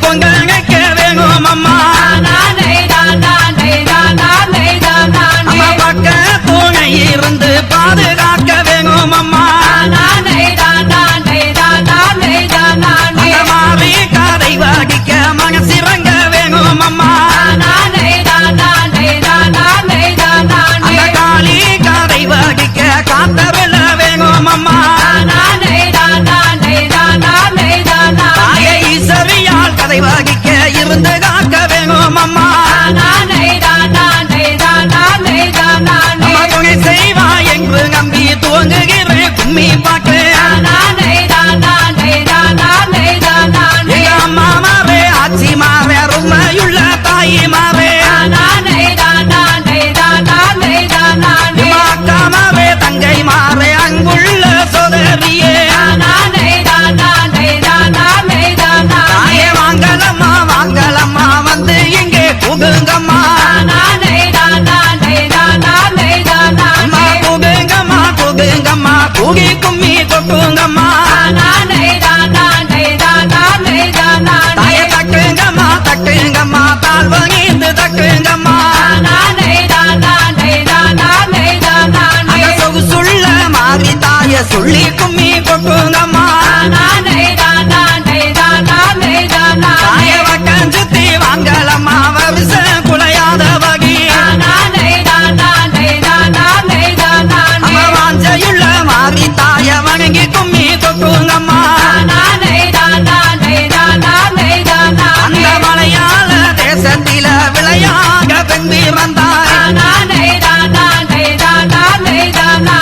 பொங்கலைக்க வேணும் அம்மா அம்மா பக்க துணை இருந்து பாதுகாக்க வேணும் அம்மா மாறி காதை வாடிக்க மனசிறங்க வேணும் அம்மா அந்த காளி காதை வாடிக்க காத்தருள வேணும் அம்மா ஈஸ்வரியால் கதை வாகிக்க இருந்து காக்க வேணும் அம்மா துணை செய்வா என்று நம்பி துவங்குகிற கும்மி பாட்டு அம்மா மாறே ஆச்சி மாறே அருமையுள்ள தாயி மாறே அக்கா மாறே தங்கை மாறே அங்குள்ள சோதரியே தாயே வாங்கலம்மா வாங்கலம்மா வந்து இங்கே புகுங்கம்மா அம்மா புகுங்கம்மா புகுங்கம்மா புகி கும்மி கொட்டுங்கம்மா தாயே தட்டுங்கம்மா தட்டுங்கம்மா தாழ் வகிந்து தட்டுங்கம்மா சொகுசுள்ள மாறி தாய சொல்லி கும்மி கொட்டுங்கம்மா தாய வட்டம் சுத்தி வாங்கலம்மா வருஷ குலையாத வகி அம்மா வாஞ்சையுள்ள மாறி தாய வணங்கி கும்மி கொட்டுங்கம்மா அந்த மலையாள தேசத்தில விளையாக பெண் பிறந்தாய்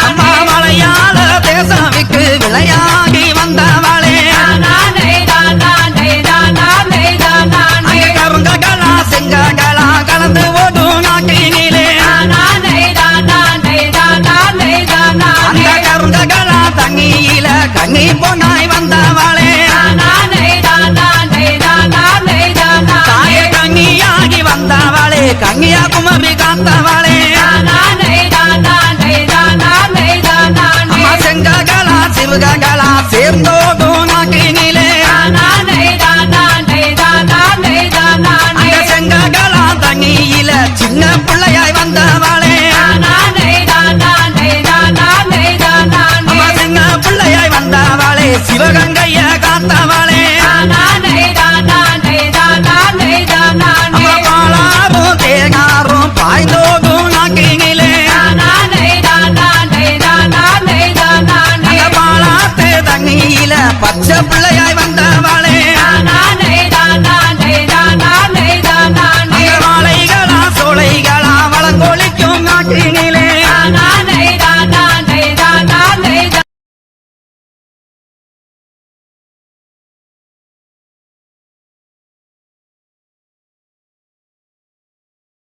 அம்மா மலையாள தேசவிக்கு விளையாகி வந்தவளே அங்க கருங்ககளா செங்ககளா கலந்து ஓடும் நாட்டினிலே அந்த கருங்ககளா தண்ணியில கண்ணி பொன்னாய் வந்தவளே தாயே கண்ணியாகி வந்தவளே கண்ணியா குமரி காத்தவளே அம்மா செங்ககளா சிறுககளா